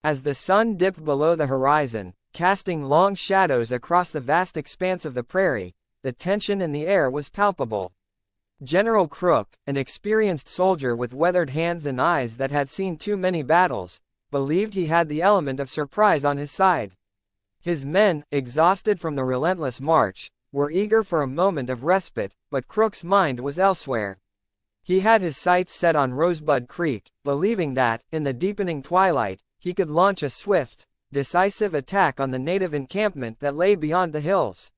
As the sun dipped below the horizon, casting long shadows across the vast expanse of the prairie, the tension in the air was palpable. General Crook, an experienced soldier with weathered hands and eyes that had seen too many battles, believed he had the element of surprise on his side. His men, exhausted from the relentless march, were eager for a moment of respite, but Crook's mind was elsewhere. He had his sights set on Rosebud Creek, believing that, in the deepening twilight, he could launch a swift, decisive attack on the native encampment that lay beyond the hills.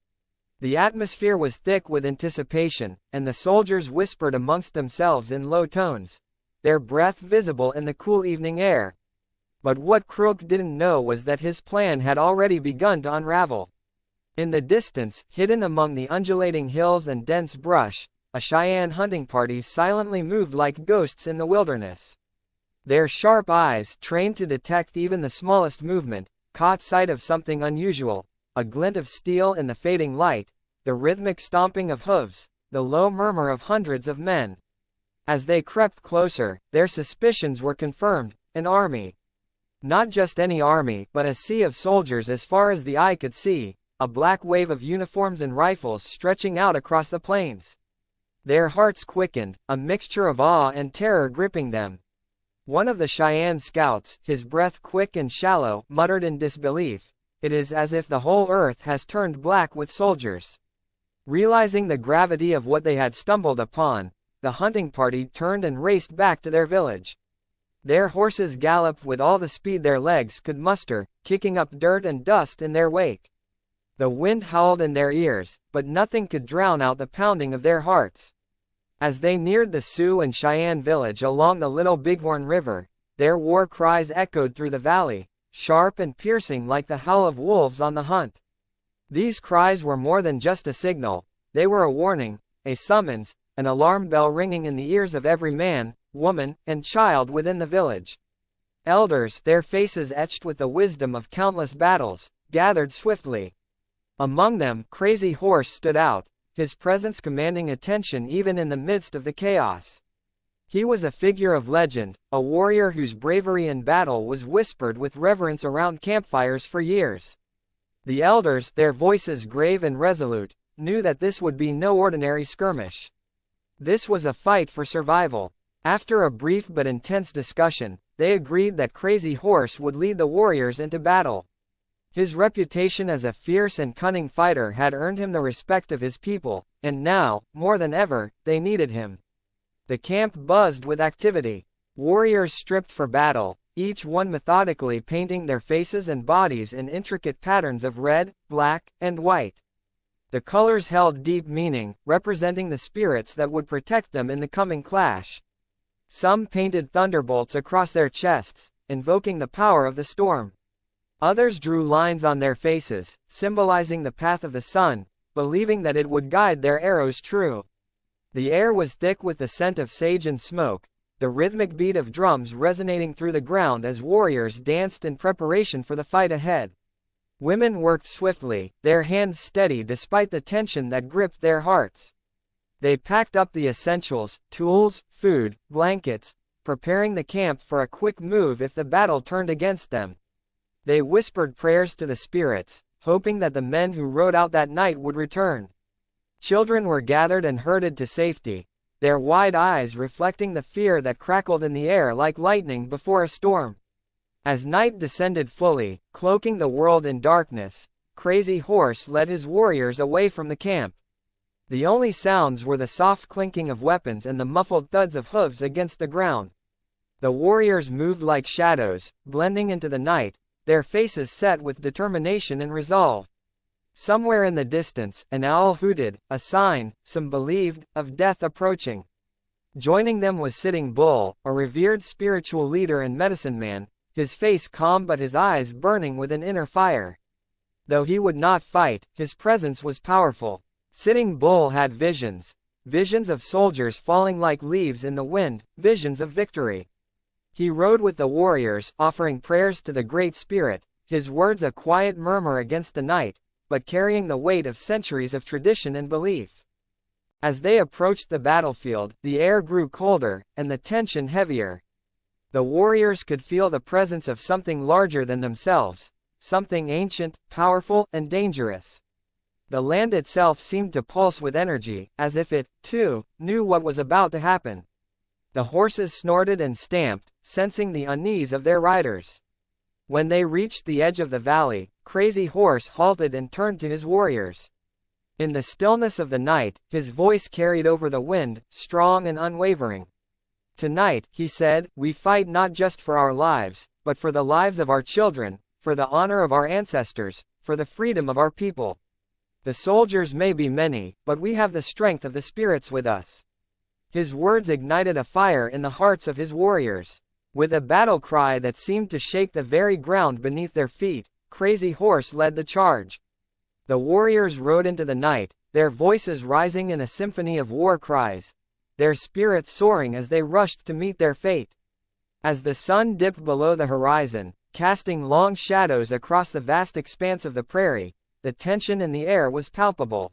The atmosphere was thick with anticipation, and the soldiers whispered amongst themselves in low tones, their breath visible in the cool evening air. But what Crook didn't know was that his plan had already begun to unravel. In the distance, hidden among the undulating hills and dense brush, a Cheyenne hunting party silently moved like ghosts in the wilderness. Their sharp eyes, trained to detect even the smallest movement, caught sight of something unusual, a glint of steel in the fading light, the rhythmic stomping of hooves, the low murmur of hundreds of men. As they crept closer, their suspicions were confirmed, an army. Not just any army, but a sea of soldiers as far as the eye could see, a black wave of uniforms and rifles stretching out across the plains. Their hearts quickened, a mixture of awe and terror gripping them. One of the Cheyenne scouts, his breath quick and shallow, muttered in disbelief, "It is as if the whole earth has turned black with soldiers." Realizing the gravity of what they had stumbled upon, the hunting party turned and raced back to their village. Their horses galloped with all the speed their legs could muster, kicking up dirt and dust in their wake. The wind howled in their ears, but nothing could drown out the pounding of their hearts. As they neared the Sioux and Cheyenne village along the Little Bighorn River, their war cries echoed through the valley, sharp and piercing like the howl of wolves on the hunt. These cries were more than just a signal, they were a warning, a summons, an alarm bell ringing in the ears of every man, woman, and child within the village. Elders, their faces etched with the wisdom of countless battles, gathered swiftly. Among them, Crazy Horse stood out, his presence commanding attention even in the midst of the chaos. He was a figure of legend, a warrior whose bravery in battle was whispered with reverence around campfires for years. The elders, their voices grave and resolute, knew that this would be no ordinary skirmish. This was a fight for survival. After a brief but intense discussion, they agreed that Crazy Horse would lead the warriors into battle. His reputation as a fierce and cunning fighter had earned him the respect of his people, and now, more than ever, they needed him. The camp buzzed with activity. Warriors stripped for battle, each one methodically painting their faces and bodies in intricate patterns of red, black, and white. The colors held deep meaning, representing the spirits that would protect them in the coming clash. Some painted thunderbolts across their chests, invoking the power of the storm. Others drew lines on their faces, symbolizing the path of the sun, believing that it would guide their arrows true. The air was thick with the scent of sage and smoke, the rhythmic beat of drums resonating through the ground as warriors danced in preparation for the fight ahead. Women worked swiftly, their hands steady despite the tension that gripped their hearts. They packed up the essentials, tools, food, blankets, preparing the camp for a quick move if the battle turned against them. They whispered prayers to the spirits, hoping that the men who rode out that night would return. Children were gathered and herded to safety, their wide eyes reflecting the fear that crackled in the air like lightning before a storm. As night descended fully, cloaking the world in darkness, Crazy Horse led his warriors away from the camp. The only sounds were the soft clinking of weapons and the muffled thuds of hooves against the ground. The warriors moved like shadows, blending into the night, their faces set with determination and resolve. Somewhere in the distance, an owl hooted, a sign, some believed, of death approaching. Joining them was Sitting Bull, a revered spiritual leader and medicine man, his face calm but his eyes burning with an inner fire. Though he would not fight, his presence was powerful. Sitting Bull had visions. Visions of soldiers falling like leaves in the wind, visions of victory. He rode with the warriors, offering prayers to the Great Spirit, his words a quiet murmur against the night, but carrying the weight of centuries of tradition and belief. As they approached the battlefield, the air grew colder, and the tension heavier. The warriors could feel the presence of something larger than themselves, something ancient, powerful, and dangerous. The land itself seemed to pulse with energy, as if it, too, knew what was about to happen. The horses snorted and stamped, sensing the unease of their riders. When they reached the edge of the valley, Crazy Horse halted and turned to his warriors. In the stillness of the night, his voice carried over the wind, strong and unwavering. "Tonight," he said, "we fight not just for our lives, but for the lives of our children, for the honor of our ancestors, for the freedom of our people. The soldiers may be many, but we have the strength of the spirits with us." His words ignited a fire in the hearts of his warriors. With a battle cry that seemed to shake the very ground beneath their feet, Crazy Horse led the charge. The warriors rode into the night, their voices rising in a symphony of war cries, their spirits soaring as they rushed to meet their fate. As the sun dipped below the horizon, casting long shadows across the vast expanse of the prairie, the tension in the air was palpable.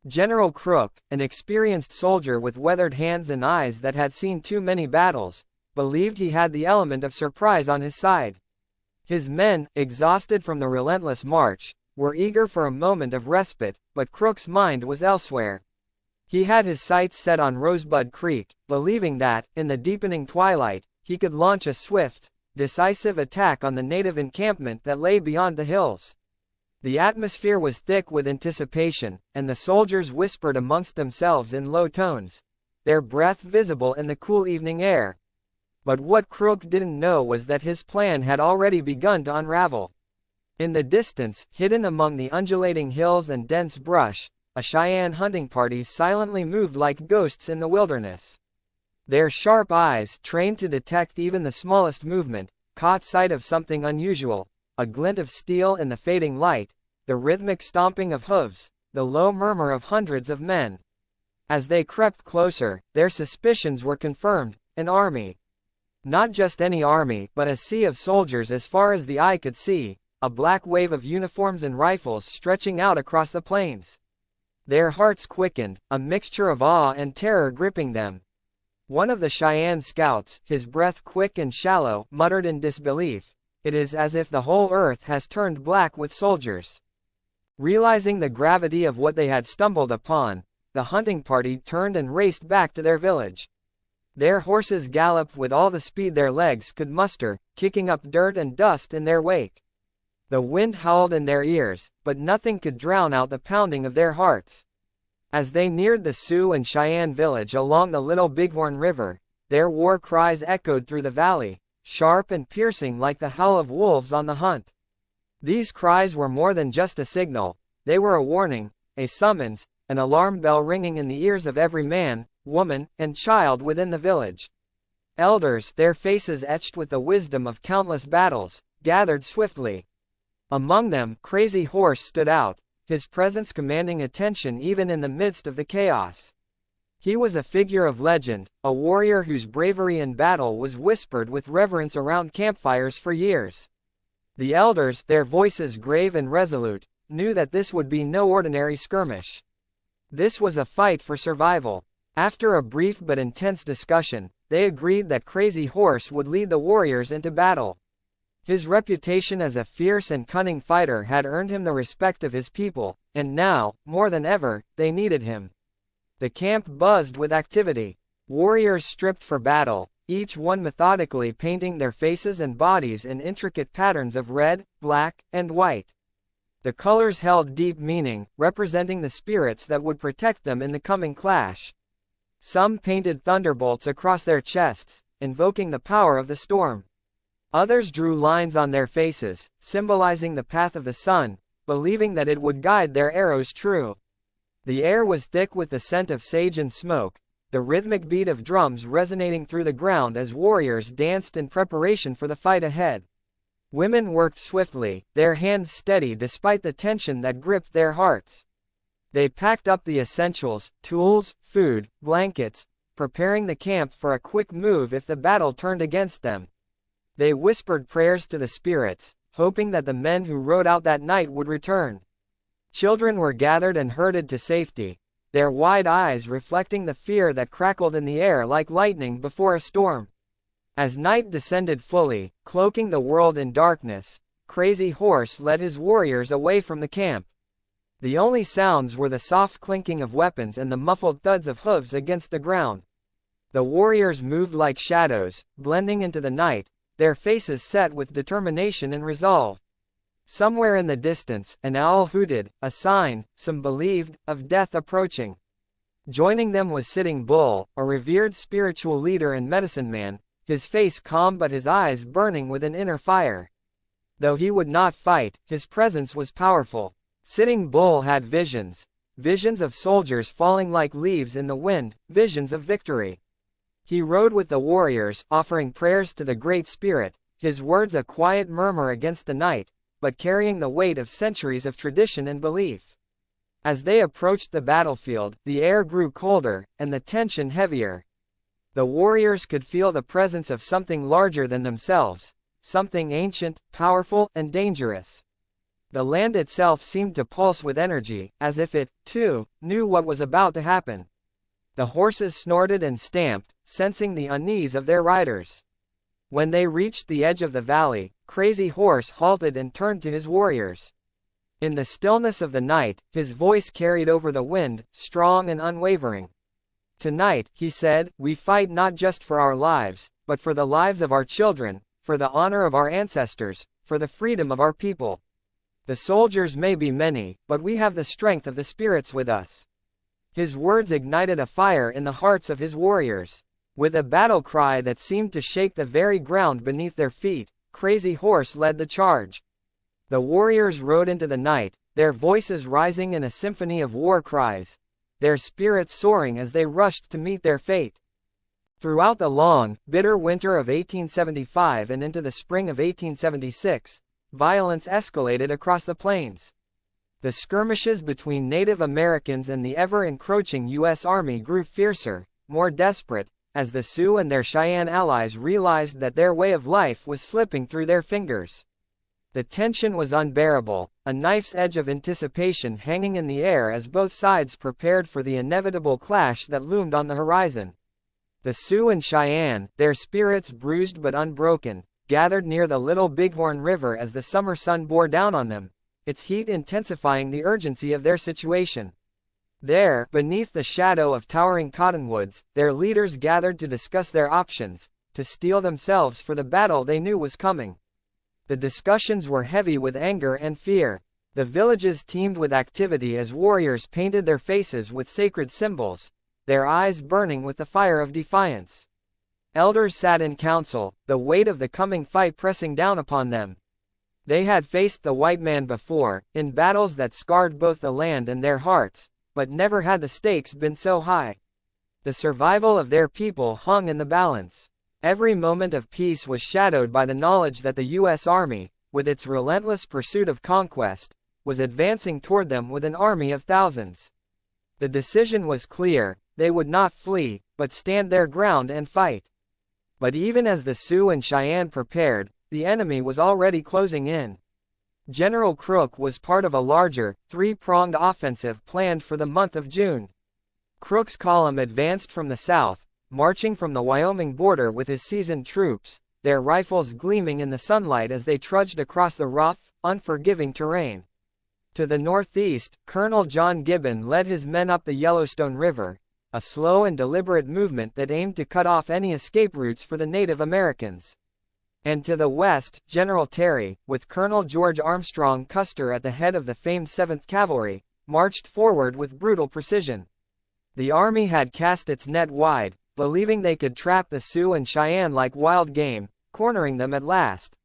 General Crook, an experienced soldier with weathered hands and eyes that had seen too many battles, believed he had the element of surprise on his side. His men, exhausted from the relentless march, were eager for a moment of respite, but Crook's mind was elsewhere. He had his sights set on Rosebud Creek, believing that, in the deepening twilight, he could launch a swift, decisive attack on the native encampment that lay beyond the hills. The atmosphere was thick with anticipation, and the soldiers whispered amongst themselves in low tones, their breath visible in the cool evening air. But what Crook didn't know was that his plan had already begun to unravel. In the distance, hidden among the undulating hills and dense brush, a Cheyenne hunting party silently moved like ghosts in the wilderness. Their sharp eyes, trained to detect even the smallest movement, caught sight of something unusual, a glint of steel in the fading light, the rhythmic stomping of hooves, the low murmur of hundreds of men. As they crept closer, their suspicions were confirmed: an army. Not just any army, but a sea of soldiers as far as the eye could see, a black wave of uniforms and rifles stretching out across the plains. Their hearts quickened, a mixture of awe and terror gripping them. One of the Cheyenne scouts, his breath quick and shallow, muttered in disbelief, "It is as if the whole earth has turned black with soldiers." Realizing the gravity of what they had stumbled upon, the hunting party turned and raced back to their village. Their horses galloped with all the speed their legs could muster, kicking up dirt and dust in their wake. The wind howled in their ears, but nothing could drown out the pounding of their hearts. As they neared the Sioux and Cheyenne village along the Little Bighorn River, their war cries echoed through the valley, sharp and piercing like the howl of wolves on the hunt. These cries were more than just a signal, they were a warning, a summons, an alarm bell ringing in the ears of every man, woman, and child within the village. Elders, their faces etched with the wisdom of countless battles, gathered swiftly. Among them, Crazy Horse stood out, his presence commanding attention even in the midst of the chaos. He was a figure of legend, a warrior whose bravery in battle was whispered with reverence around campfires for years. The elders, their voices grave and resolute, knew that this would be no ordinary skirmish. This was a fight for survival. After a brief but intense discussion, they agreed that Crazy Horse would lead the warriors into battle. His reputation as a fierce and cunning fighter had earned him the respect of his people, and now, more than ever, they needed him. The camp buzzed with activity. Warriors stripped for battle, each one methodically painting their faces and bodies in intricate patterns of red, black, and white. The colors held deep meaning, representing the spirits that would protect them in the coming clash. Some painted thunderbolts across their chests, invoking the power of the storm. Others drew lines on their faces, symbolizing the path of the sun, believing that it would guide their arrows true. The air was thick with the scent of sage and smoke, the rhythmic beat of drums resonating through the ground as warriors danced in preparation for the fight ahead. Women worked swiftly, their hands steady despite the tension that gripped their hearts. They packed up the essentials, tools, food, blankets, preparing the camp for a quick move if the battle turned against them. They whispered prayers to the spirits, hoping that the men who rode out that night would return. Children were gathered and herded to safety, their wide eyes reflecting the fear that crackled in the air like lightning before a storm. As night descended fully, cloaking the world in darkness, Crazy Horse led his warriors away from the camp. The only sounds were the soft clinking of weapons and the muffled thuds of hooves against the ground. The warriors moved like shadows, blending into the night, their faces set with determination and resolve. Somewhere in the distance, an owl hooted, a sign, some believed, of death approaching. Joining them was Sitting Bull, a revered spiritual leader and medicine man, his face calm but his eyes burning with an inner fire. Though he would not fight, his presence was powerful. Sitting Bull had visions. Visions of soldiers falling like leaves in the wind, visions of victory. He rode with the warriors, offering prayers to the Great Spirit, his words a quiet murmur against the night, but carrying the weight of centuries of tradition and belief. As they approached the battlefield, the air grew colder, and the tension heavier. The warriors could feel the presence of something larger than themselves, something ancient, powerful, and dangerous. The land itself seemed to pulse with energy, as if it, too, knew what was about to happen. The horses snorted and stamped, sensing the unease of their riders. When they reached the edge of the valley, Crazy Horse halted and turned to his warriors. In the stillness of the night, his voice carried over the wind, strong and unwavering. "Tonight," he said, "we fight not just for our lives, but for the lives of our children, for the honor of our ancestors, for the freedom of our people. The soldiers may be many, but we have the strength of the spirits with us." His words ignited a fire in the hearts of his warriors. With a battle cry that seemed to shake the very ground beneath their feet, Crazy Horse led the charge. The warriors rode into the night, their voices rising in a symphony of war cries, their spirits soaring as they rushed to meet their fate. Throughout the long, bitter winter of 1875 and into the spring of 1876, violence escalated across the plains. The skirmishes between Native Americans and the ever-encroaching U.S. Army grew fiercer, more desperate, as the Sioux and their Cheyenne allies realized that their way of life was slipping through their fingers. The tension was unbearable, a knife's edge of anticipation hanging in the air as both sides prepared for the inevitable clash that loomed on the horizon. The Sioux and Cheyenne, their spirits bruised but unbroken, gathered near the Little Bighorn River as the summer sun bore down on them, its heat intensifying the urgency of their situation. There, beneath the shadow of towering cottonwoods, their leaders gathered to discuss their options, to steel themselves for the battle they knew was coming. The discussions were heavy with anger and fear. The villages teemed with activity as warriors painted their faces with sacred symbols, their eyes burning with the fire of defiance. Elders sat in council, the weight of the coming fight pressing down upon them. They had faced the white man before, in battles that scarred both the land and their hearts, but never had the stakes been so high. The survival of their people hung in the balance. Every moment of peace was shadowed by the knowledge that the U.S. Army, with its relentless pursuit of conquest, was advancing toward them with an army of thousands. The decision was clear: they would not flee, but stand their ground and fight. But even as the Sioux and Cheyenne prepared, the enemy was already closing in. General Crook was part of a larger, three-pronged offensive planned for the month of June. Crook's column advanced from the south, marching from the Wyoming border with his seasoned troops, their rifles gleaming in the sunlight as they trudged across the rough, unforgiving terrain. To the northeast, Colonel John Gibbon led his men up the Yellowstone River, a slow and deliberate movement that aimed to cut off any escape routes for the Native Americans. And to the west, General Terry, with Colonel George Armstrong Custer at the head of the famed 7th Cavalry, marched forward with brutal precision. The army had cast its net wide, believing they could trap the Sioux and Cheyenne like wild game, cornering them at last.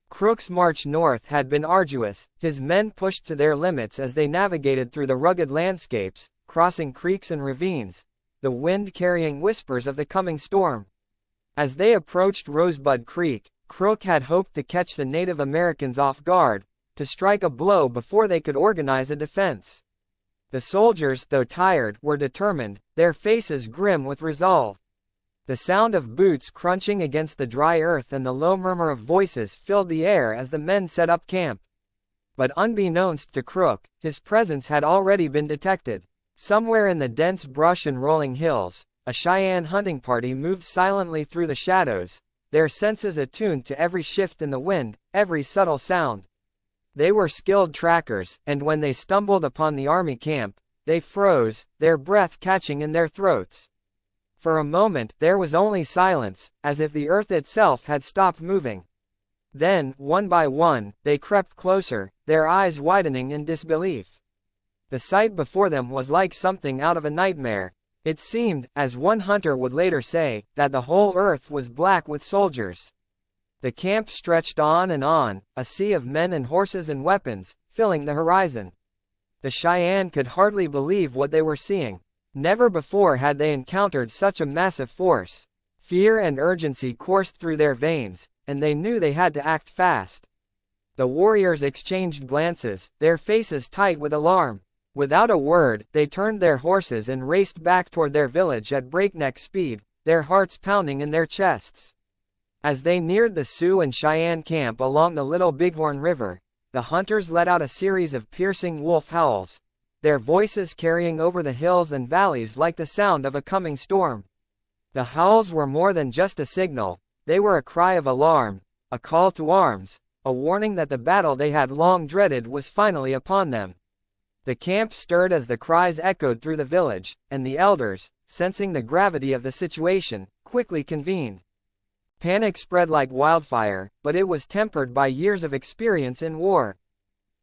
Crook's march north had been arduous, his men pushed to their limits as they navigated through the rugged landscapes, crossing creeks and ravines, the wind carrying whispers of the coming storm. As they approached Rosebud Creek, Crook had hoped to catch the Native Americans off guard, to strike a blow before they could organize a defense. The soldiers, though tired, were determined, their faces grim with resolve. The sound of boots crunching against the dry earth and the low murmur of voices filled the air as the men set up camp. But unbeknownst to Crook, his presence had already been detected. Somewhere in the dense brush and rolling hills, a Cheyenne hunting party moved silently through the shadows, their senses attuned to every shift in the wind, every subtle sound. They were skilled trackers, and when they stumbled upon the army camp, they froze, their breath catching in their throats. For a moment there was only silence, as if the earth itself had stopped moving. Then, one by one, they crept closer, their eyes widening in disbelief. The sight before them was like something out of a nightmare. It seemed, as one hunter would later say, that the whole earth was black with soldiers. The camp stretched on, a sea of men and horses and weapons, filling the horizon. The Cheyenne could hardly believe what they were seeing. Never before had they encountered such a massive force. Fear and urgency coursed through their veins, and they knew they had to act fast. The warriors exchanged glances, their faces tight with alarm. Without a word, they turned their horses and raced back toward their village at breakneck speed, their hearts pounding in their chests. As they neared the Sioux and Cheyenne camp along the Little Bighorn River, the hunters let out a series of piercing wolf howls, their voices carrying over the hills and valleys like the sound of a coming storm. The howls were more than just a signal, they were a cry of alarm, a call to arms, a warning that the battle they had long dreaded was finally upon them. The camp stirred as the cries echoed through the village, and the elders, sensing the gravity of the situation, quickly convened. Panic spread like wildfire, but it was tempered by years of experience in war.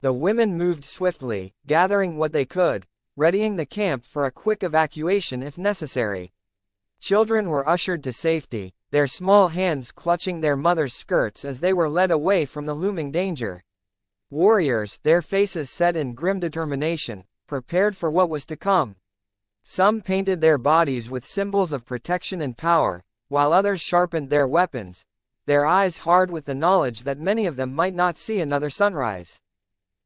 The women moved swiftly, gathering what they could, readying the camp for a quick evacuation if necessary. Children were ushered to safety, their small hands clutching their mothers' skirts as they were led away from the looming danger. Warriors, their faces set in grim determination, prepared for what was to come. Some painted their bodies with symbols of protection and power, while others sharpened their weapons, their eyes hard with the knowledge that many of them might not see another sunrise.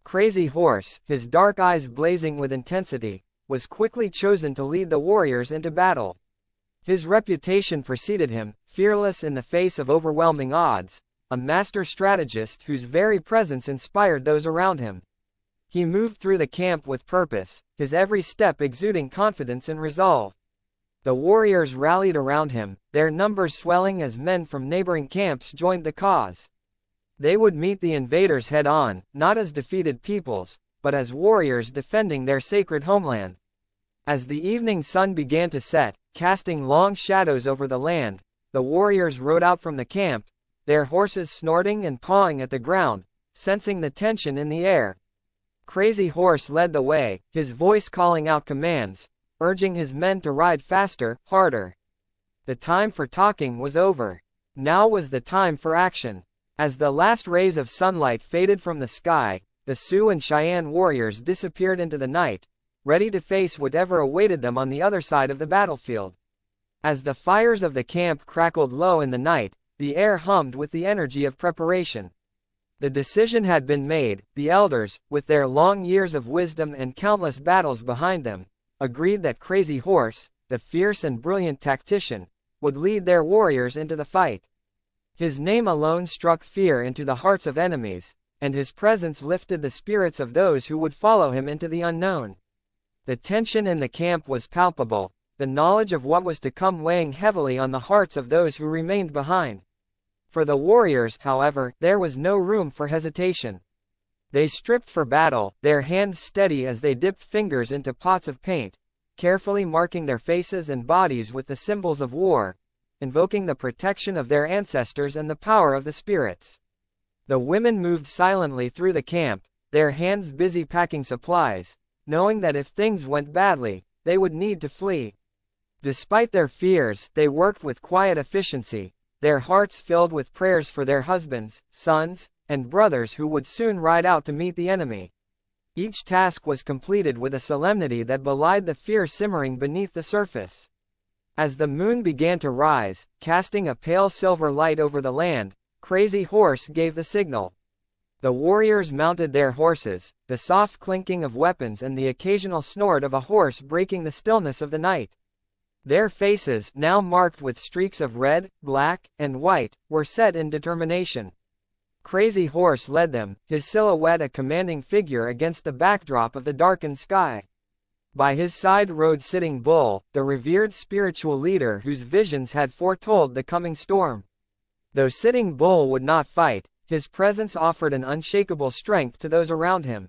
Crazy Horse, his dark eyes blazing with intensity, was quickly chosen to lead the warriors into battle. His reputation preceded him, fearless in the face of overwhelming odds, a master strategist whose very presence inspired those around him. He moved through the camp with purpose, his every step exuding confidence and resolve. The warriors rallied around him, their numbers swelling as men from neighboring camps joined the cause. They would meet the invaders head-on, not as defeated peoples, but as warriors defending their sacred homeland. As the evening sun began to set, casting long shadows over the land, the warriors rode out from the camp, their horses snorting and pawing at the ground, sensing the tension in the air. Crazy Horse led the way, his voice calling out commands, urging his men to ride faster, harder. The time for talking was over. Now was the time for action. As the last rays of sunlight faded from the sky, the Sioux and Cheyenne warriors disappeared into the night, ready to face whatever awaited them on the other side of the battlefield. As the fires of the camp crackled low in the night, the air hummed with the energy of preparation. The decision had been made. The elders, with their long years of wisdom and countless battles behind them, agreed that Crazy Horse, the fierce and brilliant tactician, would lead their warriors into the fight. His name alone struck fear into the hearts of enemies, and his presence lifted the spirits of those who would follow him into the unknown. The tension in the camp was palpable, the knowledge of what was to come weighing heavily on the hearts of those who remained behind. For the warriors, however, there was no room for hesitation. They stripped for battle, their hands steady as they dipped fingers into pots of paint, carefully marking their faces and bodies with the symbols of war, invoking the protection of their ancestors and the power of the spirits. The women moved silently through the camp, their hands busy packing supplies, knowing that if things went badly, they would need to flee. Despite their fears, they worked with quiet efficiency, their hearts filled with prayers for their husbands, sons, and brothers who would soon ride out to meet the enemy. Each task was completed with a solemnity that belied the fear simmering beneath the surface. As the moon began to rise, casting a pale silver light over the land, Crazy Horse gave the signal. The warriors mounted their horses, the soft clinking of weapons and the occasional snort of a horse breaking the stillness of the night. Their faces, now marked with streaks of red, black, and white, were set in determination. Crazy Horse led them, his silhouette a commanding figure against the backdrop of the darkened sky. By his side rode Sitting Bull, the revered spiritual leader whose visions had foretold the coming storm. Though Sitting Bull would not fight, his presence offered an unshakable strength to those around him.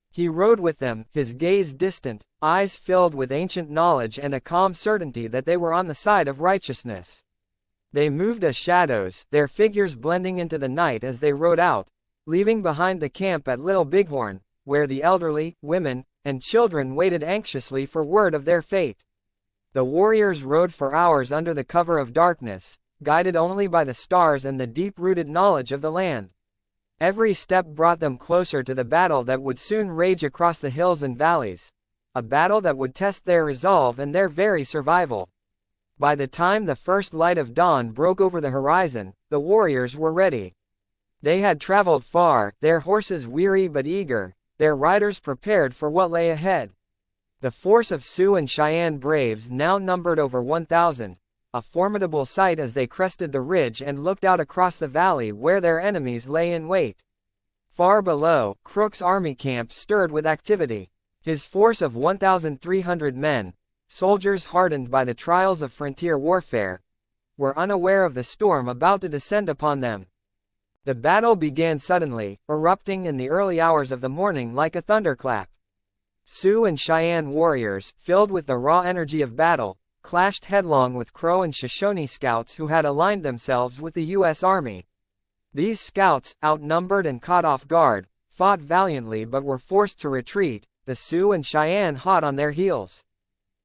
He rode with them, his gaze distant, eyes filled with ancient knowledge and a calm certainty that they were on the side of righteousness. They moved as shadows, their figures blending into the night as they rode out, leaving behind the camp at Little Bighorn, where the elderly, women, and children waited anxiously for word of their fate. The warriors rode for hours under the cover of darkness, guided only by the stars and the deep-rooted knowledge of the land. Every step brought them closer to the battle that would soon rage across the hills and valleys, a battle that would test their resolve and their very survival. By the time the first light of dawn broke over the horizon, the warriors were ready. They had traveled far, their horses weary but eager, their riders prepared for what lay ahead. The force of Sioux and Cheyenne braves now numbered over 1,000, a formidable sight as they crested the ridge and looked out across the valley where their enemies lay in wait. Far below, Crook's army camp stirred with activity. His force of 1,300 men, soldiers hardened by the trials of frontier warfare, were unaware of the storm about to descend upon them. The battle began suddenly, erupting in the early hours of the morning like a thunderclap. Sioux and Cheyenne warriors, filled with the raw energy of battle, clashed headlong with Crow and Shoshone scouts who had aligned themselves with the U.S. Army. These scouts, outnumbered and caught off guard, fought valiantly but were forced to retreat, the Sioux and Cheyenne hot on their heels.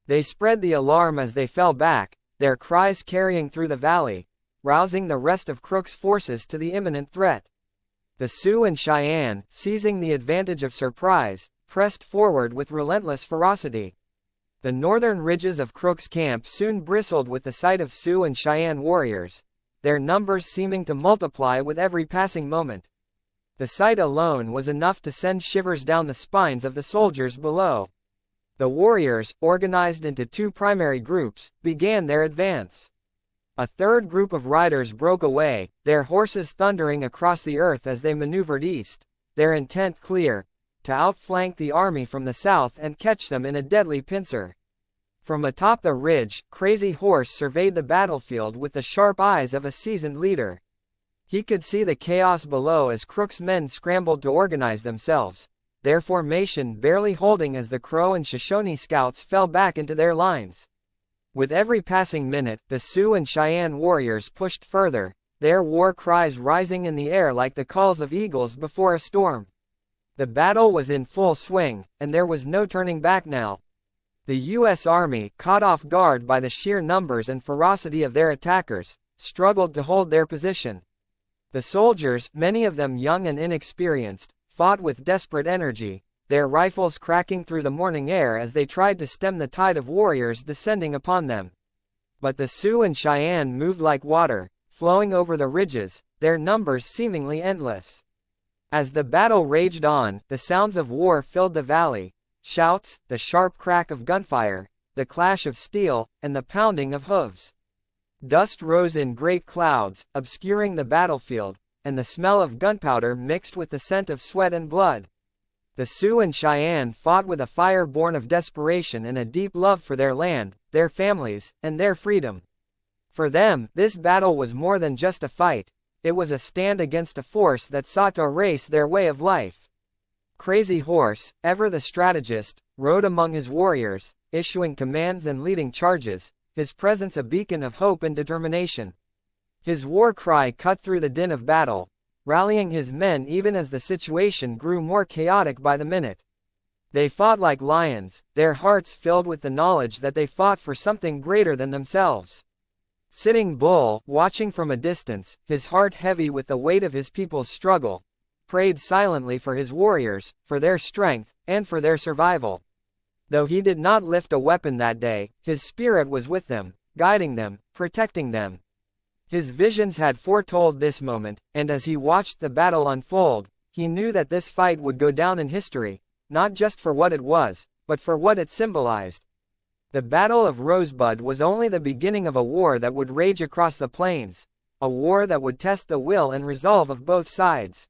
They spread the alarm as they fell back, their cries carrying through the valley, rousing the rest of Crook's forces to the imminent threat. The Sioux and Cheyenne, seizing the advantage of surprise, pressed forward with relentless ferocity. The northern ridges of Crook's camp soon bristled with the sight of Sioux and Cheyenne warriors, their numbers seeming to multiply with every passing moment. The sight alone was enough to send shivers down the spines of the soldiers below. The warriors, organized into two primary groups, began their advance. A third group of riders broke away, their horses thundering across the earth as they maneuvered east, their intent clear: to outflank the army from the south and catch them in a deadly pincer. From atop the ridge, Crazy Horse surveyed the battlefield with the sharp eyes of a seasoned leader. He could see the chaos below as Crook's men scrambled to organize themselves, their formation barely holding as the Crow and Shoshone scouts fell back into their lines. With every passing minute, the Sioux and Cheyenne warriors pushed further, their war cries rising in the air like the calls of eagles before a storm. The battle was in full swing, and there was no turning back now. The U.S. Army, caught off guard by the sheer numbers and ferocity of their attackers, struggled to hold their position. The soldiers, many of them young and inexperienced, fought with desperate energy, their rifles cracking through the morning air as they tried to stem the tide of warriors descending upon them. But the Sioux and Cheyenne moved like water, flowing over the ridges, their numbers seemingly endless. As the battle raged on, the sounds of war filled the valley: shouts, the sharp crack of gunfire, the clash of steel, and the pounding of hooves. Dust rose in great clouds, obscuring the battlefield, and the smell of gunpowder mixed with the scent of sweat and blood. The Sioux and Cheyenne fought with a fire born of desperation and a deep love for their land, their families, and their freedom. For them, this battle was more than just a fight. It was a stand against a force that sought to erase their way of life. Crazy Horse, ever the strategist, rode among his warriors, issuing commands and leading charges, his presence a beacon of hope and determination. His war cry cut through the din of battle, rallying his men even as the situation grew more chaotic by the minute. They fought like lions, their hearts filled with the knowledge that they fought for something greater than themselves. Sitting Bull, watching from a distance, his heart heavy with the weight of his people's struggle, prayed silently for his warriors, for their strength, and for their survival. Though he did not lift a weapon that day, his spirit was with them, guiding them, protecting them. His visions had foretold this moment, and as he watched the battle unfold, he knew that this fight would go down in history, not just for what it was, but for what it symbolized. The Battle of Rosebud was only the beginning of a war that would rage across the plains, a war that would test the will and resolve of both sides.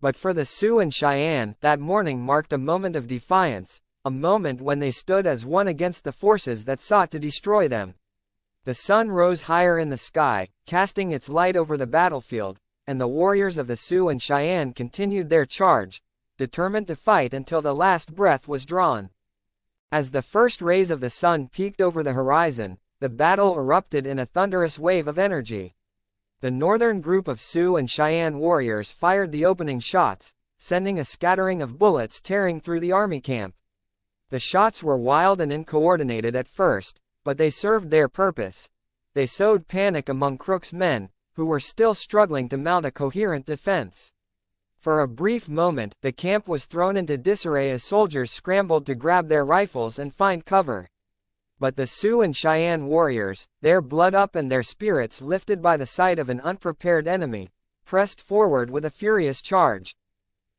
But for the Sioux and Cheyenne, that morning marked a moment of defiance, a moment when they stood as one against the forces that sought to destroy them. The sun rose higher in the sky, casting its light over the battlefield, and the warriors of the Sioux and Cheyenne continued their charge, determined to fight until the last breath was drawn. As the first rays of the sun peeked over the horizon, the battle erupted in a thunderous wave of energy. The northern group of Sioux and Cheyenne warriors fired the opening shots, sending a scattering of bullets tearing through the army camp. The shots were wild and uncoordinated at first, but they served their purpose. They sowed panic among Crook's men, who were still struggling to mount a coherent defense. For a brief moment, the camp was thrown into disarray as soldiers scrambled to grab their rifles and find cover. But the Sioux and Cheyenne warriors, their blood up and their spirits lifted by the sight of an unprepared enemy, pressed forward with a furious charge.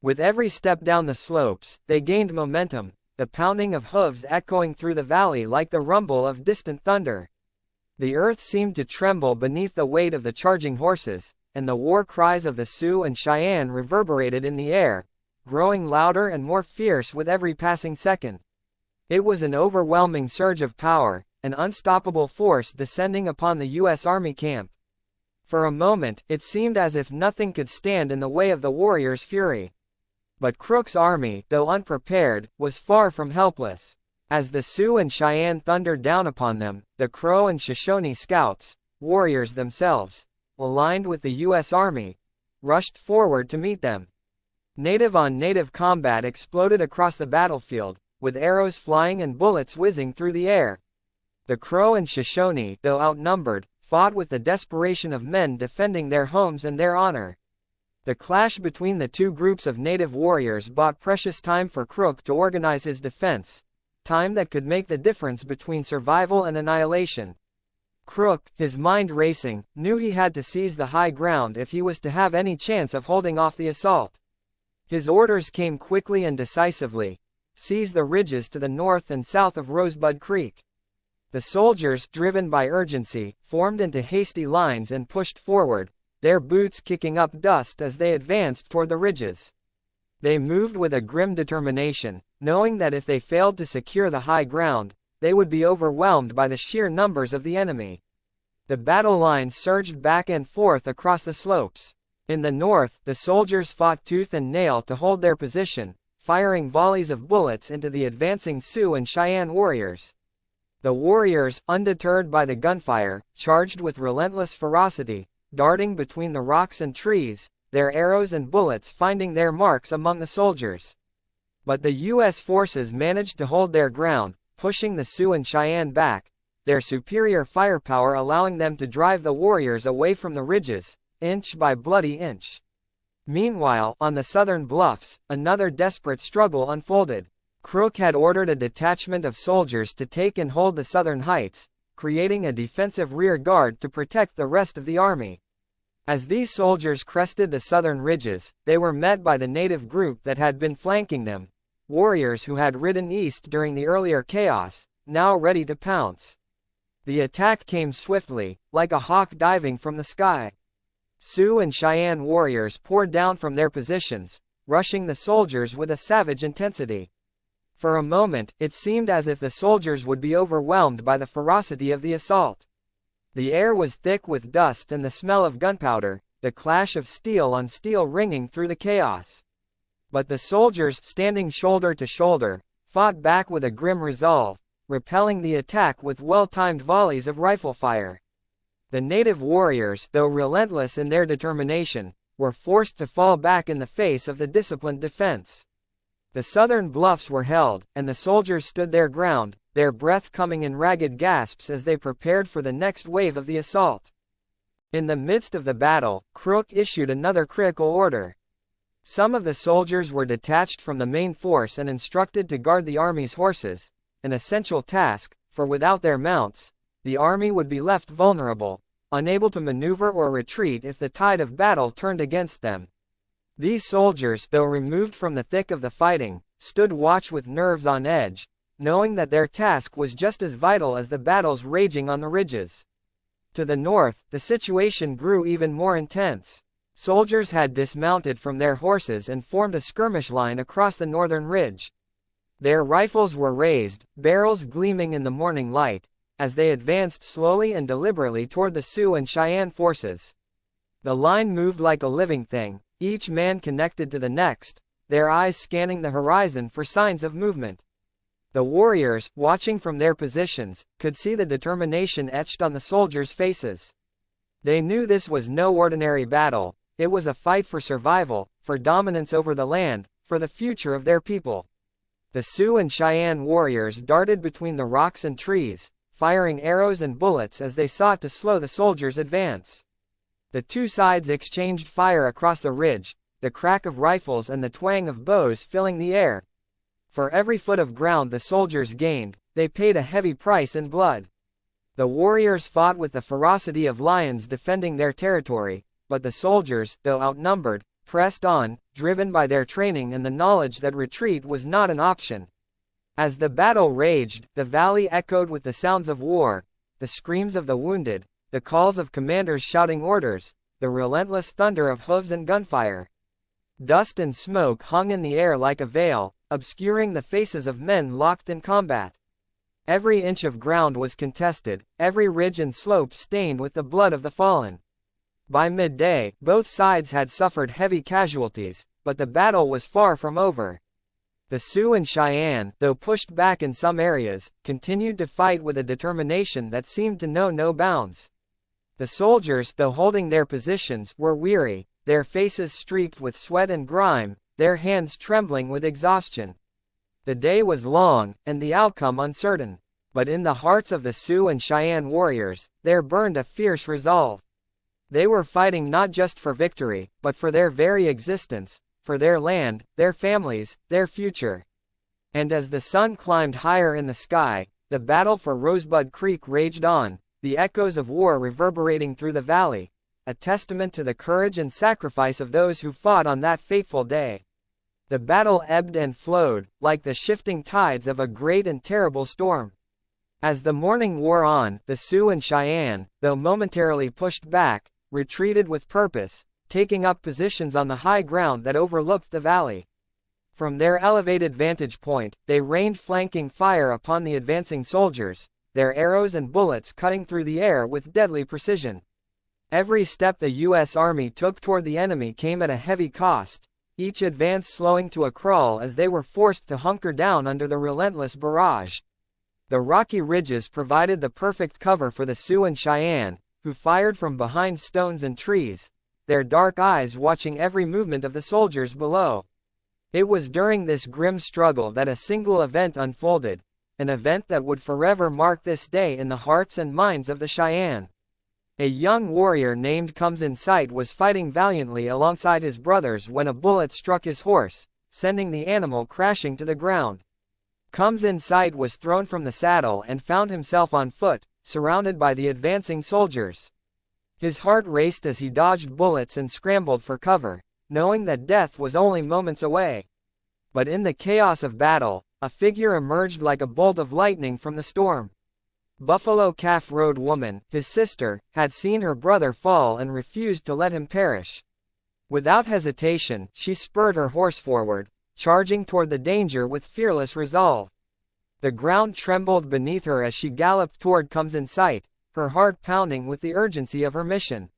With every step down the slopes, they gained momentum, the pounding of hooves echoing through the valley like the rumble of distant thunder. The earth seemed to tremble beneath the weight of the charging horses, and the war cries of the Sioux and Cheyenne reverberated in the air, growing louder and more fierce with every passing second. It was an overwhelming surge of power, an unstoppable force descending upon the U.S. Army camp. For a moment, it seemed as if nothing could stand in the way of the warriors' fury. But Crook's army, though unprepared, was far from helpless. As the Sioux and Cheyenne thundered down upon them, the Crow and Shoshone scouts, warriors themselves, aligned with the U.S. Army, rushed forward to meet them. Native-on-native combat exploded across the battlefield, with arrows flying and bullets whizzing through the air. The Crow and Shoshone, though outnumbered, fought with the desperation of men defending their homes and their honor. The clash between the two groups of native warriors bought precious time for Crook to organize his defense, time that could make the difference between survival and annihilation. Crook, his mind racing, knew he had to seize the high ground if he was to have any chance of holding off the assault. His orders came quickly and decisively: seize the ridges to the north and south of Rosebud Creek. The soldiers, driven by urgency, formed into hasty lines and pushed forward, their boots kicking up dust as they advanced toward the ridges. They moved with a grim determination, knowing that if they failed to secure the high ground, they would be overwhelmed by the sheer numbers of the enemy. The battle lines surged back and forth across the slopes. In the north, the soldiers fought tooth and nail to hold their position, firing volleys of bullets into the advancing Sioux and Cheyenne warriors. The warriors, undeterred by the gunfire, charged with relentless ferocity, darting between the rocks and trees, their arrows and bullets finding their marks among the soldiers. But the U.S. forces managed to hold their ground, pushing the Sioux and Cheyenne back, their superior firepower allowing them to drive the warriors away from the ridges, inch by bloody inch. Meanwhile, on the southern bluffs, another desperate struggle unfolded. Crook had ordered a detachment of soldiers to take and hold the southern heights, creating a defensive rear guard to protect the rest of the army. As these soldiers crested the southern ridges, they were met by the native group that had been flanking them, warriors who had ridden east during the earlier chaos, now ready to pounce. The attack came swiftly, like a hawk diving from the sky. Sioux and Cheyenne warriors poured down from their positions, rushing the soldiers with a savage intensity. For a moment, it seemed as if the soldiers would be overwhelmed by the ferocity of the assault. The air was thick with dust and the smell of gunpowder, the clash of steel on steel ringing through the chaos. But the soldiers, standing shoulder to shoulder, fought back with a grim resolve, repelling the attack with well-timed volleys of rifle fire. The native warriors, though relentless in their determination, were forced to fall back in the face of the disciplined defense. The southern bluffs were held, and the soldiers stood their ground, their breath coming in ragged gasps as they prepared for the next wave of the assault. In the midst of the battle, Crook issued another critical order. Some of the soldiers were detached from the main force and instructed to guard the army's horses, an essential task, for without their mounts, the army would be left vulnerable, unable to maneuver or retreat if the tide of battle turned against them. These soldiers, though removed from the thick of the fighting, stood watch with nerves on edge, knowing that their task was just as vital as the battles raging on the ridges. To the north, the situation grew even more intense. Soldiers had dismounted from their horses and formed a skirmish line across the northern ridge. Their rifles were raised, barrels gleaming in the morning light, as they advanced slowly and deliberately toward the Sioux and Cheyenne forces. The line moved like a living thing, each man connected to the next, their eyes scanning the horizon for signs of movement. The warriors, watching from their positions, could see the determination etched on the soldiers' faces. They knew this was no ordinary battle, it was a fight for survival, for dominance over the land, for the future of their people. The Sioux and Cheyenne warriors darted between the rocks and trees, firing arrows and bullets as they sought to slow the soldiers' advance. The two sides exchanged fire across the ridge, the crack of rifles and the twang of bows filling the air. For every foot of ground the soldiers gained, they paid a heavy price in blood. The warriors fought with the ferocity of lions defending their territory, but the soldiers, though outnumbered, pressed on, driven by their training and the knowledge that retreat was not an option. As the battle raged, the valley echoed with the sounds of war, the screams of the wounded, the calls of commanders shouting orders, the relentless thunder of hooves and gunfire. Dust and smoke hung in the air like a veil, obscuring the faces of men locked in combat. Every inch of ground was contested, every ridge and slope stained with the blood of the fallen. By midday, both sides had suffered heavy casualties, but the battle was far from over. The Sioux and Cheyenne, though pushed back in some areas, continued to fight with a determination that seemed to know no bounds. The soldiers, though holding their positions, were weary, their faces streaked with sweat and grime, their hands trembling with exhaustion. The day was long, and the outcome uncertain. But in the hearts of the Sioux and Cheyenne warriors, there burned a fierce resolve. They were fighting not just for victory, but for their very existence, for their land, their families, their future. And as the sun climbed higher in the sky, the battle for Rosebud Creek raged on, the echoes of war reverberating through the valley, a testament to the courage and sacrifice of those who fought on that fateful day. The battle ebbed and flowed, like the shifting tides of a great and terrible storm. As the morning wore on, the Sioux and Cheyenne, though momentarily pushed back, retreated with purpose, taking up positions on the high ground that overlooked the valley. From their elevated vantage point, they rained flanking fire upon the advancing soldiers, their arrows and bullets cutting through the air with deadly precision. Every step the U.S. Army took toward the enemy came at a heavy cost, each advance slowing to a crawl as they were forced to hunker down under the relentless barrage. The rocky ridges provided the perfect cover for the Sioux and Cheyenne, who fired from behind stones and trees, their dark eyes watching every movement of the soldiers below. It was during this grim struggle that a single event unfolded, an event that would forever mark this day in the hearts and minds of the Cheyenne. A young warrior named Comes in Sight was fighting valiantly alongside his brothers when a bullet struck his horse, sending the animal crashing to the ground. Comes in Sight was thrown from the saddle and found himself on foot, surrounded by the advancing soldiers. His heart raced as he dodged bullets and scrambled for cover, knowing that death was only moments away. But in the chaos of battle, a figure emerged like a bolt of lightning from the storm. Buffalo Calf Road woman, his sister, had seen her brother fall and refused to let him perish. Without hesitation, she spurred her horse forward, charging toward the danger with fearless resolve. The ground trembled beneath her as she galloped toward Comes in Sight, her heart pounding with the urgency of her mission.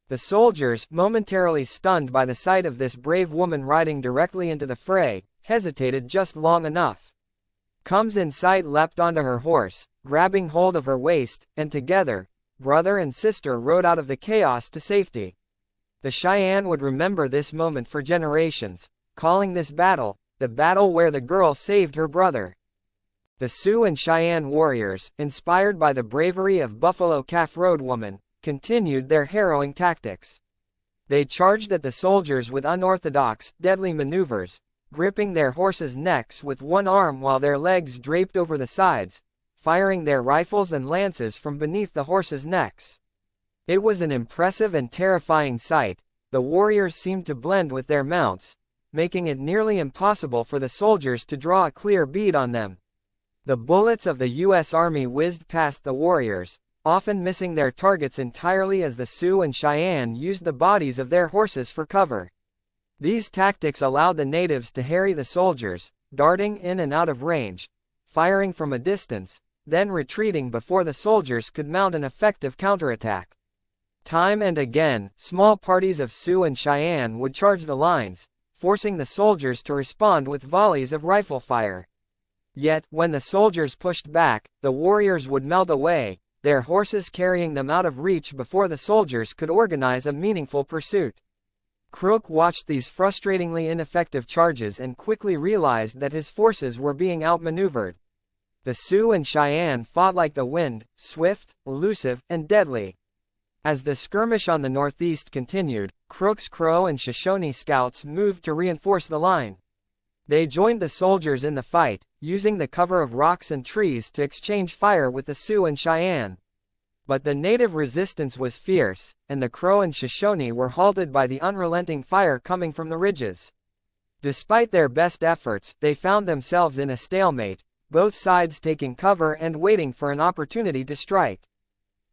The soldiers, momentarily stunned by the sight of this brave woman riding directly into the fray, hesitated just long enough. Comes in Sight leapt onto her horse, grabbing hold of her waist, and together, brother and sister rode out of the chaos to safety. The Cheyenne would remember this moment for generations, calling this battle, the battle where the girl saved her brother. The Sioux and Cheyenne warriors, inspired by the bravery of Buffalo Calf Road woman, continued their harrowing tactics. They charged at the soldiers with unorthodox, deadly maneuvers, gripping their horses' necks with one arm while their legs draped over the sides, firing their rifles and lances from beneath the horses' necks. It was an impressive and terrifying sight. The warriors seemed to blend with their mounts, making it nearly impossible for the soldiers to draw a clear bead on them. The bullets of the U.S. Army whizzed past the warriors, often missing their targets entirely as the Sioux and Cheyenne used the bodies of their horses for cover. These tactics allowed the natives to harry the soldiers, darting in and out of range, firing from a distance, then retreating before the soldiers could mount an effective counterattack. Time and again, small parties of Sioux and Cheyenne would charge the lines, forcing the soldiers to respond with volleys of rifle fire. Yet, when the soldiers pushed back, the warriors would melt away, their horses carrying them out of reach before the soldiers could organize a meaningful pursuit. Crook watched these frustratingly ineffective charges and quickly realized that his forces were being outmaneuvered. The Sioux and Cheyenne fought like the wind, swift, elusive, and deadly. As the skirmish on the northeast continued, Crook's Crow and Shoshone scouts moved to reinforce the line. They joined the soldiers in the fight, using the cover of rocks and trees to exchange fire with the Sioux and Cheyenne. But the native resistance was fierce, and the Crow and Shoshone were halted by the unrelenting fire coming from the ridges. Despite their best efforts, they found themselves in a stalemate, both sides taking cover and waiting for an opportunity to strike.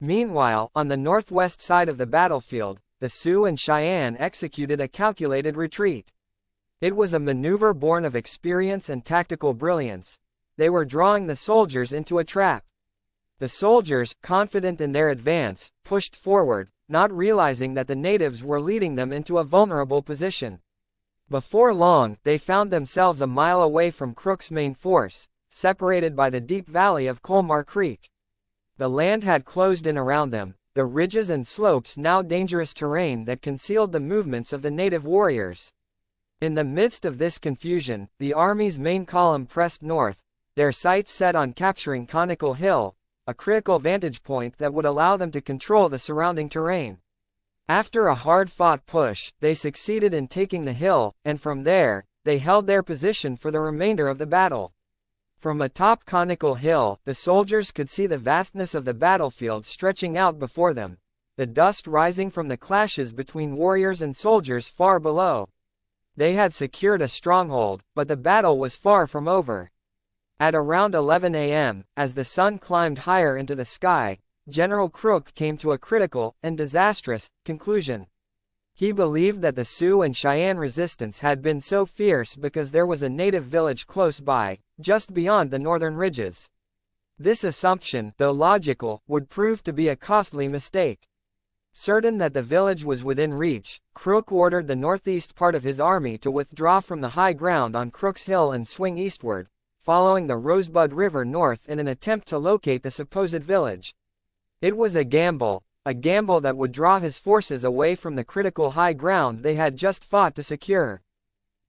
Meanwhile, on the northwest side of the battlefield, the Sioux and Cheyenne executed a calculated retreat. It was a maneuver born of experience and tactical brilliance. They were drawing the soldiers into a trap. The soldiers, confident in their advance, pushed forward, not realizing that the natives were leading them into a vulnerable position. Before long, they found themselves a mile away from Crook's main force, separated by the deep valley of Colmar Creek. The land had closed in around them, the ridges and slopes now dangerous terrain that concealed the movements of the native warriors. In the midst of this confusion, the army's main column pressed north, their sights set on capturing Conical Hill, a critical vantage point that would allow them to control the surrounding terrain. After a hard-fought push, they succeeded in taking the hill, and from there, they held their position for the remainder of the battle. From atop Conical Hill, the soldiers could see the vastness of the battlefield stretching out before them, the dust rising from the clashes between warriors and soldiers far below. They had secured a stronghold, but the battle was far from over. At around 11 a.m., as the sun climbed higher into the sky, General Crook came to a critical, and disastrous, conclusion. He believed that the Sioux and Cheyenne resistance had been so fierce because there was a native village close by, just beyond the northern ridges. This assumption, though logical, would prove to be a costly mistake. Certain that the village was within reach, Crook ordered the northeast part of his army to withdraw from the high ground on Crook's Hill and swing eastward, following the Rosebud River north in an attempt to locate the supposed village. It was a gamble that would draw his forces away from the critical high ground they had just fought to secure.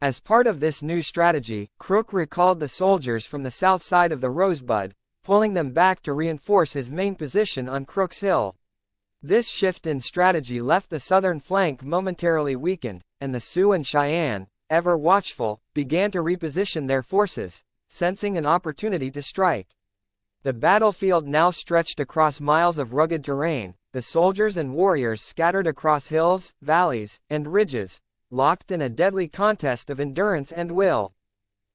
As part of this new strategy, Crook recalled the soldiers from the south side of the Rosebud, pulling them back to reinforce his main position on Crook's Hill. This shift in strategy left the southern flank momentarily weakened, and the Sioux and Cheyenne, ever watchful, began to reposition their forces, sensing an opportunity to strike. The battlefield now stretched across miles of rugged terrain, the soldiers and warriors scattered across hills, valleys, and ridges, locked in a deadly contest of endurance and will.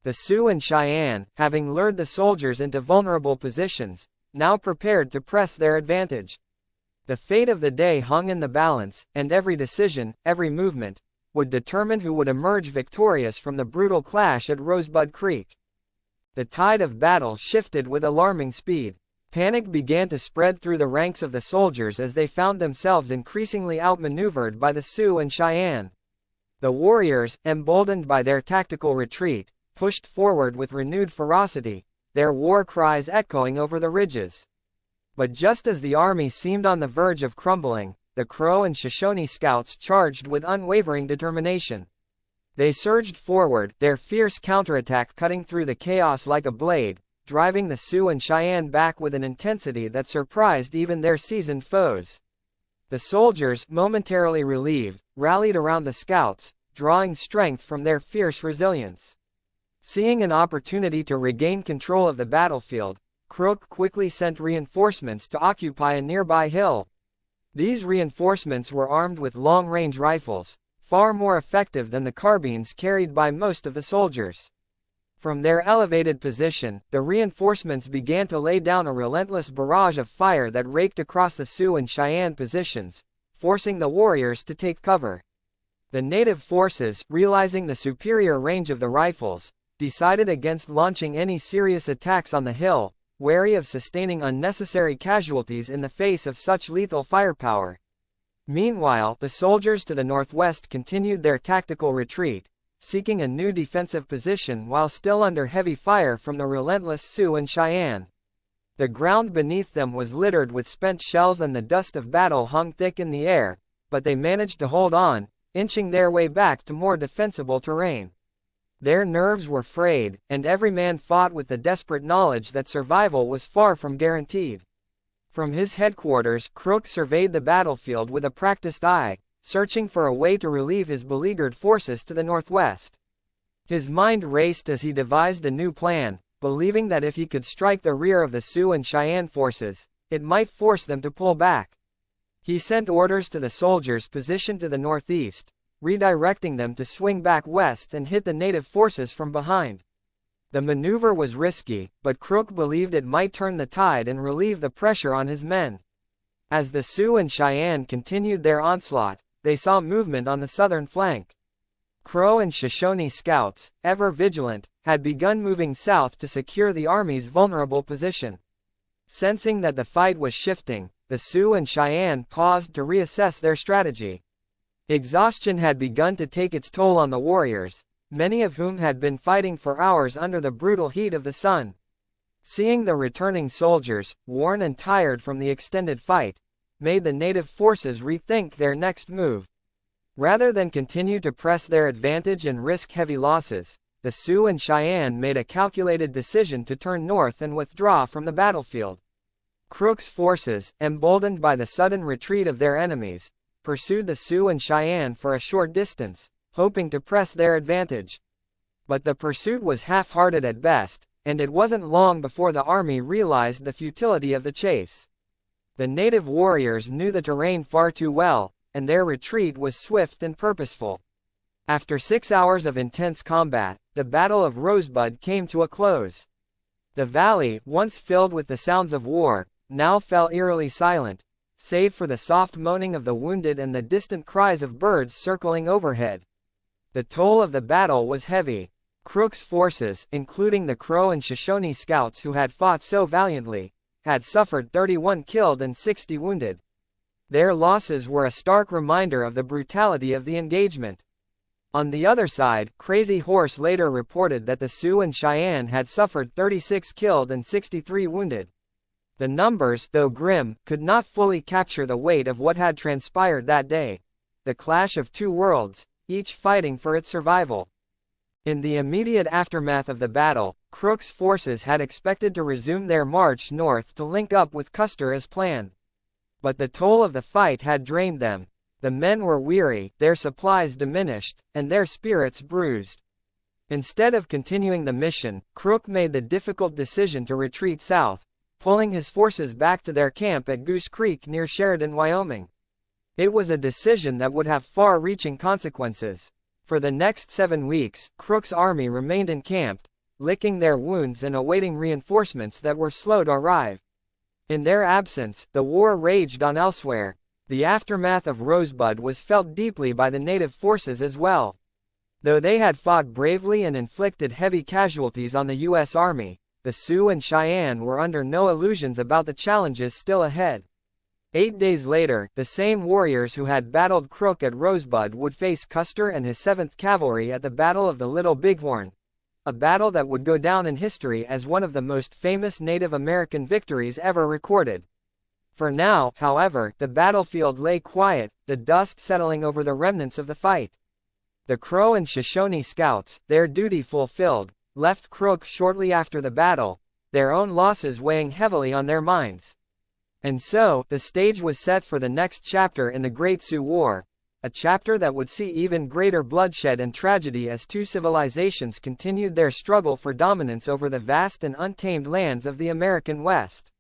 The Sioux and Cheyenne, having lured the soldiers into vulnerable positions, now prepared to press their advantage. The fate of the day hung in the balance, and every decision, every movement, would determine who would emerge victorious from the brutal clash at Rosebud Creek. The tide of battle shifted with alarming speed. Panic began to spread through the ranks of the soldiers as they found themselves increasingly outmaneuvered by the Sioux and Cheyenne. The warriors, emboldened by their tactical retreat, pushed forward with renewed ferocity, their war cries echoing over the ridges. But just as the army seemed on the verge of crumbling, the Crow and Shoshone scouts charged with unwavering determination. They surged forward, their fierce counterattack cutting through the chaos like a blade, driving the Sioux and Cheyenne back with an intensity that surprised even their seasoned foes. The soldiers, momentarily relieved, rallied around the scouts, drawing strength from their fierce resilience. Seeing an opportunity to regain control of the battlefield, Crook quickly sent reinforcements to occupy a nearby hill. These reinforcements were armed with long-range rifles, far more effective than the carbines carried by most of the soldiers. From their elevated position, the reinforcements began to lay down a relentless barrage of fire that raked across the Sioux and Cheyenne positions, forcing the warriors to take cover. The native forces, realizing the superior range of the rifles, decided against launching any serious attacks on the hill, wary of sustaining unnecessary casualties in the face of such lethal firepower. Meanwhile, the soldiers to the northwest continued their tactical retreat, seeking a new defensive position while still under heavy fire from the relentless Sioux and Cheyenne. The ground beneath them was littered with spent shells and the dust of battle hung thick in the air, but they managed to hold on, inching their way back to more defensible terrain. Their nerves were frayed, and every man fought with the desperate knowledge that survival was far from guaranteed. From his headquarters, Crook surveyed the battlefield with a practiced eye, searching for a way to relieve his beleaguered forces to the northwest. His mind raced as he devised a new plan, believing that if he could strike the rear of the Sioux and Cheyenne forces, it might force them to pull back. He sent orders to the soldiers positioned to the northeast, redirecting them to swing back west and hit the native forces from behind. The maneuver was risky, but Crook believed it might turn the tide and relieve the pressure on his men. As the Sioux and Cheyenne continued their onslaught, they saw movement on the southern flank. Crow and Shoshone scouts, ever vigilant, had begun moving south to secure the army's vulnerable position. Sensing that the fight was shifting, the Sioux and Cheyenne paused to reassess their strategy. Exhaustion had begun to take its toll on the warriors, many of whom had been fighting for hours under the brutal heat of the sun. Seeing the returning soldiers, worn and tired from the extended fight, made the native forces rethink their next move. Rather than continue to press their advantage and risk heavy losses, the Sioux and Cheyenne made a calculated decision to turn north and withdraw from the battlefield. Crook's forces, emboldened by the sudden retreat of their enemies, pursued the Sioux and Cheyenne for a short distance, hoping to press their advantage. But the pursuit was half-hearted at best, and it wasn't long before the army realized the futility of the chase. The native warriors knew the terrain far too well, and their retreat was swift and purposeful. After 6 hours of intense combat, the Battle of Rosebud came to a close. The valley, once filled with the sounds of war, now fell eerily silent, save for the soft moaning of the wounded and the distant cries of birds circling overhead. The toll of the battle was heavy. Crook's forces, including the Crow and Shoshone scouts who had fought so valiantly, had suffered 31 killed and 60 wounded. Their losses were a stark reminder of the brutality of the engagement. On the other side, Crazy Horse later reported that the Sioux and Cheyenne had suffered 36 killed and 63 wounded. The numbers, though grim, could not fully capture the weight of what had transpired that day. The clash of two worlds, each fighting for its survival. In the immediate aftermath of the battle, Crook's forces had expected to resume their march north to link up with Custer as planned. But the toll of the fight had drained them. The men were weary, their supplies diminished, and their spirits bruised. Instead of continuing the mission, Crook made the difficult decision to retreat south, pulling his forces back to their camp at Goose Creek near Sheridan, Wyoming. It was a decision that would have far-reaching consequences. For the next 7 weeks, Crook's army remained encamped, licking their wounds and awaiting reinforcements that were slow to arrive. In their absence, the war raged on elsewhere. The aftermath of Rosebud was felt deeply by the native forces as well. Though they had fought bravely and inflicted heavy casualties on the U.S. Army, the Sioux and Cheyenne were under no illusions about the challenges still ahead. 8 days later, the same warriors who had battled Crook at Rosebud would face Custer and his 7th Cavalry at the Battle of the Little Bighorn, a battle that would go down in history as one of the most famous Native American victories ever recorded. For now, however, the battlefield lay quiet, the dust settling over the remnants of the fight. The Crow and Shoshone scouts, their duty fulfilled, left Crook shortly after the battle, their own losses weighing heavily on their minds. And so, the stage was set for the next chapter in the Great Sioux War, a chapter that would see even greater bloodshed and tragedy as two civilizations continued their struggle for dominance over the vast and untamed lands of the American West.